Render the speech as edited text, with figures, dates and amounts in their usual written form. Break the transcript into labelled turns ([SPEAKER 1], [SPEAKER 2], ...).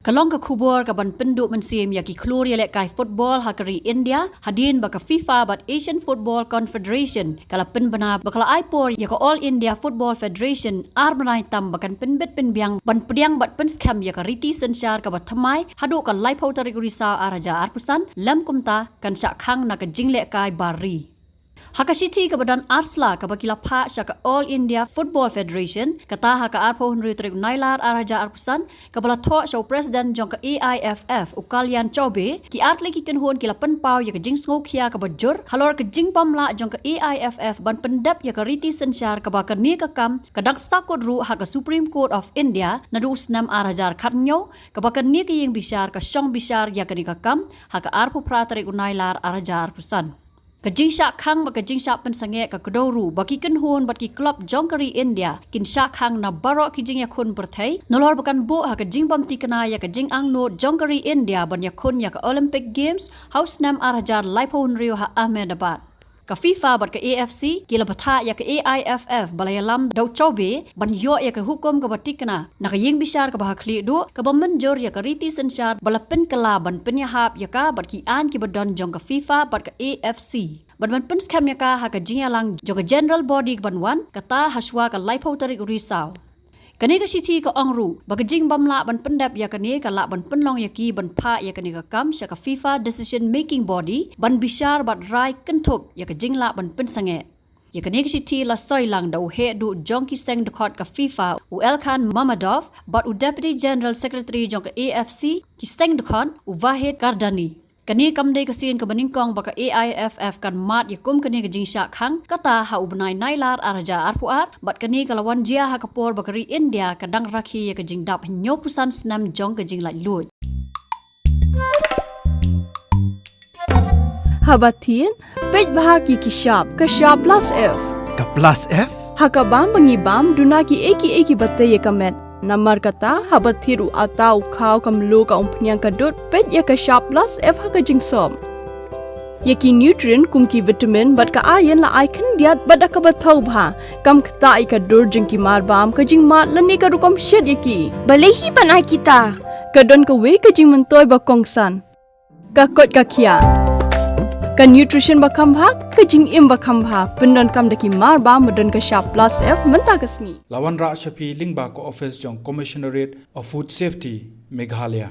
[SPEAKER 1] Kalong ka kubor ka ban penduk mensim ya ki klur Ïalehkai football hakari India hadin baka FIFA bat Asian Football Confederation kala pen bana bakala aipor ya ka All India Football Federation ar banai tam bakan penbet penbiang ban pediang bat penskam ya ka riti sensyar ka bat thamai hadu ka lai phau tarik risa araja arpusan lam kumta kan syak khang na ka Ïalehkai bari Hakashiti ka badan arsla ka bakila pha syaka All India Football Federation kata haka arpo hunri trik nailar araja arpusan ka bala tho show president jong ka AIFF ukalian chobe ki artle ki kenhon kila penpau ya ka jing sngo khia ka bajur halor ka jing pamla jong ka AIFF ban pendap ya ka riti sensyar ka bakar ni ka kam ka dak sakot ru haka Supreme Court of India na dus nam arajar khatnyo ka bakar ni ki ying bishar ka shong bishar ya ka ni ka kam haka arpo pra trik nailar araja arpusan Kajing syak khang baka jing syak Pynsangeh ka kedoru baki kenhun baki klub jongkari India kin syak khang na barok ki jing yakun perthai nolor bakan bu ha ka jing pam tikana ya ka jing angno jongkari India ban yakun ya ka Olympic Games house nam arajar laipon rio ha Ahmedabad ka FIFA bat ka AFC kila batha ya ka AIFF balayalam dau chobe ban yo ya ka hukum ka batikna na ka ying bishar ka bahakli do ka bamanjor ya ka riti sensyar balapen kala ban penyahap ya ka bat ki an ki badon jong ka FIFA bat ka AFC ban pen skam ya ka ha ka jingalang jong ka general body ban wan kata haswa ka laipau tarik risau Kani ka sithi ka angru bagajing bamla ban pendap ya kani ka la ban penlong ya ki ban pha ya kani ka kam sya ka FIFA decision making body ban bishar bat rai kenthop ya ka jingla ban Pynsangeh ya kani ka sithi la soilang da he du jongki seng de khot ka FIFA Ïalehkai Mamadov bat u deputy general secretary jong ka AFC ki seng de khot u Wahid Kardani Kani kamde kasin ka baningkong baka AIFF kan mat yakum kani ka jingsya khang kata ha ubnai nailar araja arpuar bat kani kalawan jia ha kapor bakari India kadang rakhi ya ka jingdap nyopusan snam jong ka jingla lut
[SPEAKER 2] Habatin pej bahagi ki shop ka shop plus F
[SPEAKER 3] Ka plus F
[SPEAKER 2] hakabam bangibam dunaki eki batte ye kamet Namar kata habat thiru atau khau kamlu ka umpnyang kadut pet ya ka shop plus F ha ka jingsom Yaki nutrient kum ki vitamin bat ka iron la icon diat bat ka bathau bha kam khta I ka dur jing ki mar bam ka jing mat lani ka rukom shed yaki balehi banai kita ka don ka we ka jing mentoy ba kongsan ka kot ka khia ka nutrition ba khambha ka jing im ba khambha pendon kam daki mar ba modon ka shop plus F menta ka sni
[SPEAKER 3] Lawan Ra Shapi Lingba ko office jong Commissionerate of Food Safety Meghalaya